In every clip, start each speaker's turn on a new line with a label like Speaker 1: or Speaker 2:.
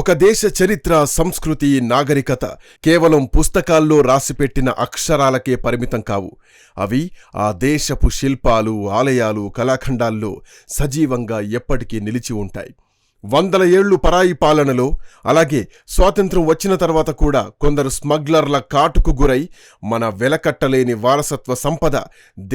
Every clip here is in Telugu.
Speaker 1: ఒక దేశ చరిత్ర, సంస్కృతి, నాగరికత కేవలం పుస్తకాల్లో రాసిపెట్టిన అక్షరాలకే పరిమితం కావు. అవి ఆ దేశపు శిల్పాలు, ఆలయాలు, కళాఖండాల్లో సజీవంగా ఎప్పటికీ నిలిచి ఉంటాయి. వందల ఏళ్లు పరాయి పాలనలో, అలాగే స్వాతంత్ర్యం వచ్చిన తర్వాత కూడా కొందరు స్మగ్లర్ల కాటుకు గురై మన వెలకట్టలేని వారసత్వ సంపద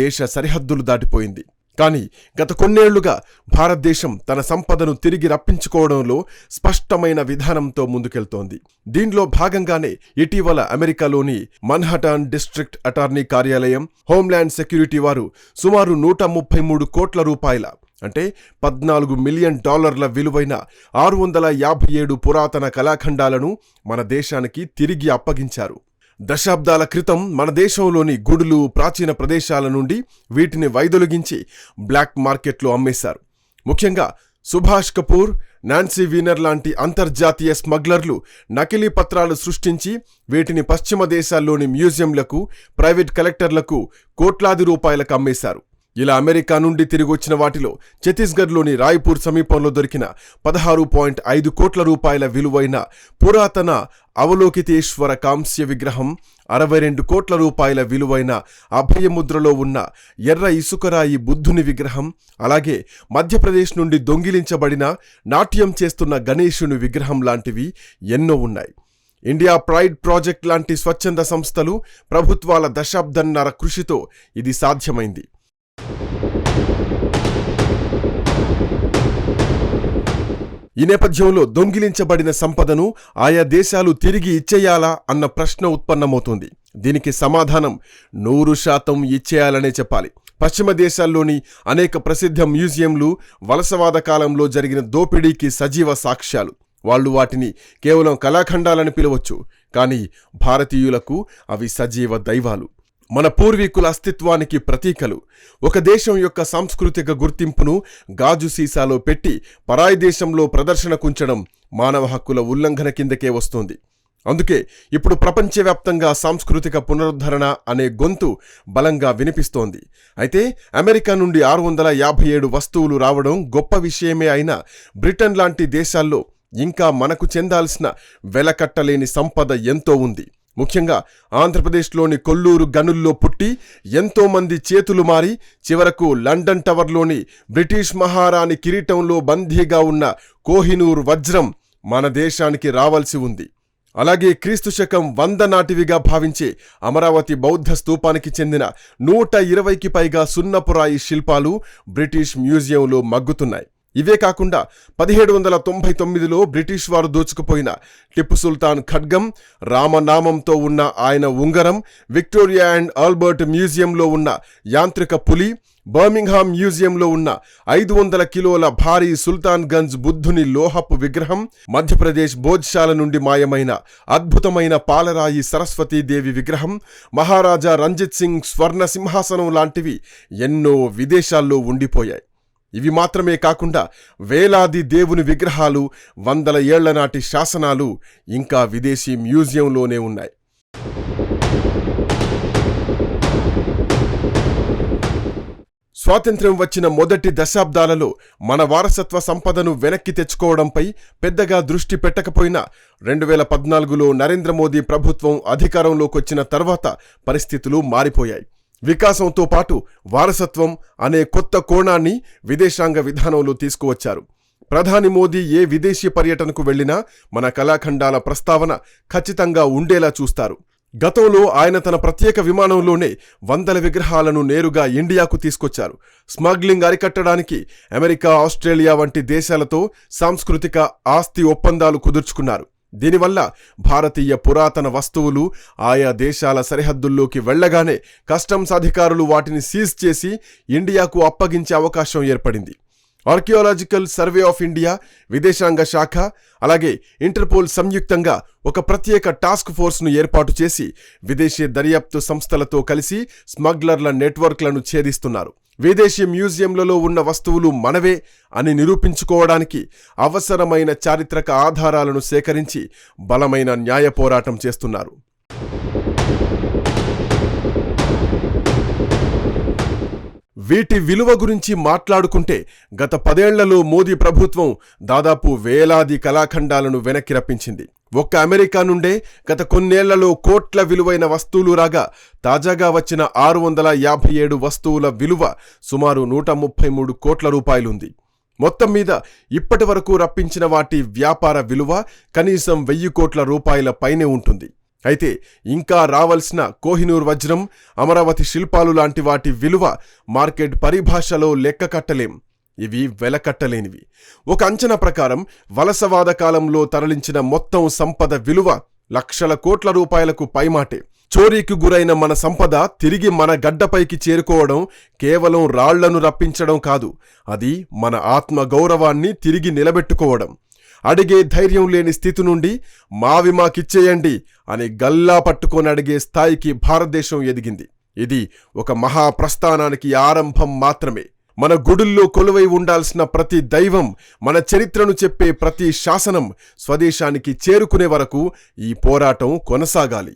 Speaker 1: దేశ సరిహద్దులు దాటిపోయింది. కానీ గత కొన్నేళ్లుగా భారతదేశం తన సంపదను తిరిగి రప్పించుకోవడంలో స్పష్టమైన విధానంతో ముందుకెళ్తోంది. దీనిలో భాగంగానే ఇటీవల అమెరికాలోని మన్హాటన్ డిస్ట్రిక్ట్ అటార్నీ కార్యాలయం, హోంల్యాండ్ సెక్యూరిటీ వారు సుమారు 133 కోట్ల రూపాయల అంటే $14 మిలియన్ విలువైన 657 పురాతన కళాఖండాలను మన దేశానికి తిరిగి అప్పగించారు. దశాబ్దాల క్రితం మన దేశంలోని గుడులు, ప్రాచీన ప్రదేశాల నుండి వీటిని వైదొలిగించి బ్లాక్ మార్కెట్లో అమ్మేశారు. ముఖ్యంగా సుభాష్ కపూర్, నాన్సీ వీనర్ లాంటి అంతర్జాతీయ స్మగ్లర్లు నకిలీ పత్రాలు సృష్టించి వీటిని పశ్చిమ దేశాల్లోని మ్యూజియంలకు, ప్రైవేట్ కలెక్టర్లకు కోట్లాది రూపాయలకు అమ్మేశారు. ఇలా అమెరికా నుండి తిరిగొచ్చిన వాటిలో ఛత్తీస్గఢ్లోని రాయ్పూర్ సమీపంలో దొరికిన 16.5 కోట్ల రూపాయల విలువైన పురాతన అవలోకితేశ్వర కాంస్య విగ్రహం, 62 కోట్ల రూపాయల విలువైన అభయముద్రలో ఉన్న ఎర్ర ఇసుకరాయి బుద్ధుని విగ్రహం, అలాగే మధ్యప్రదేశ్ నుండి దొంగిలించబడిన నాట్యం చేస్తున్న గణేశుని విగ్రహం లాంటివి ఎన్నో ఉన్నాయి. ఇండియా ప్రైడ్ ప్రాజెక్ట్ లాంటి స్వచ్ఛంద సంస్థలు, ప్రభుత్వాల దశాబ్దన్నర కృషితో ఇది సాధ్యమైంది. ఈ నేపథ్యంలో దొంగిలించబడిన సంపదను ఆయా దేశాలు తిరిగి ఇచ్చేయాలా అన్న ప్రశ్న ఉత్పన్నమవుతుంది. దీనికి సమాధానం 100% ఇచ్చేయాలనే చెప్పాలి. పశ్చిమ దేశాల్లోని అనేక ప్రసిద్ధ మ్యూజియంలు వలసవాద కాలంలో జరిగిన దోపిడీకి సజీవ సాక్ష్యాలు. వాళ్ళు వాటిని కేవలం కళాఖండాలని పిలవచ్చు, కానీ భారతీయులకు అవి సజీవ దైవాలు, మన పూర్వీకుల అస్తిత్వానికి ప్రతీకలు. ఒక దేశం యొక్క సాంస్కృతిక గుర్తింపును గాజు సీసాలో పెట్టి పరాయి దేశంలో ప్రదర్శనకుంచడం మానవ హక్కుల ఉల్లంఘన కిందకే వస్తుంది. అందుకే ఇప్పుడు ప్రపంచవ్యాప్తంగా సాంస్కృతిక పునరుద్ధరణ అనే గొంతు బలంగా వినిపిస్తోంది. అయితే అమెరికా నుండి 657 వస్తువులు రావడం గొప్ప విషయమే అయినా బ్రిటన్ లాంటి దేశాల్లో ఇంకా మనకు చెందాల్సిన వెలకట్టలేని సంపద ఎంతో ఉంది. ముఖ్యంగా ఆంధ్రప్రదేశ్లోని కొల్లూరు గనుల్లో పుట్టి ఎంతోమంది చేతులు మారి చివరకు లండన్ టవర్లోని బ్రిటిష్ మహారాణి కిరీటంలో బందీగా ఉన్న కోహినూర్ వజ్రం మన దేశానికి రావాల్సి ఉంది. అలాగే క్రీస్తుశకం 100 నాటివిగా భావించే అమరావతి బౌద్ధ స్తూపానికి చెందిన 120కి పైగా సున్నపురాయి శిల్పాలు బ్రిటిష్ మ్యూజియంలో మగ్గుతున్నాయి. ఇవే కాకుండా 1799లో బ్రిటిష్ వారు దోచుకుపోయిన టిప్పు సుల్తాన్ ఖడ్గం, రామనామంతో ఉన్న ఆయన ఉంగరం, విక్టోరియా అండ్ ఆల్బర్ట్ మ్యూజియంలో ఉన్న యాంత్రిక పులి, బర్మింగ్హామ్ మ్యూజియంలో ఉన్న 500 కిలోల భారీ సుల్తాన్ గంజ్ బుద్ధుని లోహపు విగ్రహం, మధ్యప్రదేశ్ భోజ్శాల నుండి మాయమైన అద్భుతమైన పాలరాయి సరస్వతీదేవి విగ్రహం, మహారాజా రంజిత్ సింగ్ స్వర్ణ సింహాసనం లాంటివి ఎన్నో విదేశాల్లో ఉండిపోయాయి. ఇవి మాత్రమే కాకుండా వేలాది దేవుని విగ్రహాలు, వందల ఏళ్ల నాటి శాసనాలు ఇంకా విదేశీ మ్యూజియంలోనే ఉన్నాయి. స్వాతంత్ర్యం వచ్చిన మొదటి దశాబ్దాలలో మన వారసత్వ సంపదను వెనక్కి తెచ్చుకోవడంపై పెద్దగా దృష్టి పెట్టకపోయినా 2014లో నరేంద్ర మోదీ ప్రభుత్వం అధికారంలోకొచ్చిన తర్వాత పరిస్థితులు మారిపోయాయి. వికాసంతో పాటు వారసత్వం అనే కొత్త కోణాన్ని విదేశాంగ విధానంలో తీసుకువచ్చారు. ప్రధాని మోదీ ఏ విదేశీ పర్యటనకు వెళ్లినా మన కళాఖండాల ప్రస్తావన ఖచ్చితంగా ఉండేలా చూస్తారు. గతంలో ఆయన తన ప్రత్యేక విమానంలోనే వందల విగ్రహాలను నేరుగా ఇండియాకు తీసుకొచ్చారు. స్మగ్లింగ్ అరికట్టడానికి అమెరికా, ఆస్ట్రేలియా వంటి దేశాలతో సాంస్కృతిక ఆస్తి ఒప్పందాలు కుదుర్చుకున్నారు. దీనివల్ల భారతీయ పురాతన వస్తువులు ఆయా దేశాల సరిహద్దుల్లోకి వెళ్లగానే కస్టమ్స్ అధికారులు వాటిని సీజ్ చేసి ఇండియాకు అప్పగించే అవకాశం ఏర్పడింది. ఆర్కియాలజికల్ సర్వే ఆఫ్ ఇండియా, విదేశాంగ శాఖ, అలాగే ఇంటర్పోల్ సంయుక్తంగా ఒక ప్రత్యేక టాస్క్ ఫోర్స్ను ఏర్పాటు చేసి విదేశీ దర్యాప్తు సంస్థలతో కలిసి స్మగ్లర్ల నెట్వర్క్లను ఛేదిస్తున్నారు. విదేశీ మ్యూజియంలలో ఉన్న వస్తువులు మనవే అని నిరూపించుకోవడానికి అవసరమైన చారిత్రక ఆధారాలను సేకరించి బలమైన న్యాయ పోరాటం చేస్తున్నారు. వీటి విలువ గురించి మాట్లాడుకుంటే గత 10 ఏళ్లలో మోదీ ప్రభుత్వం దాదాపు వేలాది కళాఖండాలను వెనక్కి రప్పించింది. ఒక్క అమెరికా నుండే గత కొన్నేళ్లలో కోట్ల విలువైన వస్తువులు రాగా తాజాగా వచ్చిన 657 వస్తువుల విలువ సుమారు 133 కోట్ల రూపాయలుంది. మొత్తం మీద ఇప్పటి వరకు రప్పించిన వాటి వ్యాపార విలువ కనీసం 1000 కోట్ల రూపాయల పైనే ఉంటుంది. అయితే ఇంకా రావాల్సిన కోహినూర్ వజ్రం, అమరావతి శిల్పాలు లాంటి వాటి విలువ మార్కెట్ పరిభాషలో లెక్క కట్టలేం. ఇవి వెలకట్టలేనివి. ఒక అంచనా ప్రకారం వలసవాద కాలంలో తరలించిన మొత్తం సంపద విలువ లక్షల కోట్ల రూపాయలకు పైమాటే. చోరీకి గురైన మన సంపద తిరిగి మన గడ్డపైకి చేరుకోవడం కేవలం రాళ్లను రప్పించడం కాదు, అది మన ఆత్మ గౌరవాన్ని తిరిగి నిలబెట్టుకోవడం. అడిగే ధైర్యం లేని స్థితి నుండి మావి మాకిచ్చేయండి అని గల్లా పట్టుకొని అడిగే స్థాయికి భారతదేశం ఎదిగింది. ఇది ఒక మహాప్రస్థానానికి ఆరంభం మాత్రమే. మన గుడుల్లో కొలువై ఉండాల్సిన ప్రతి దైవం, మన చరిత్రను చెప్పే ప్రతి శాసనం స్వదేశానికి చేరుకునే వరకు ఈ పోరాటం కొనసాగాలి.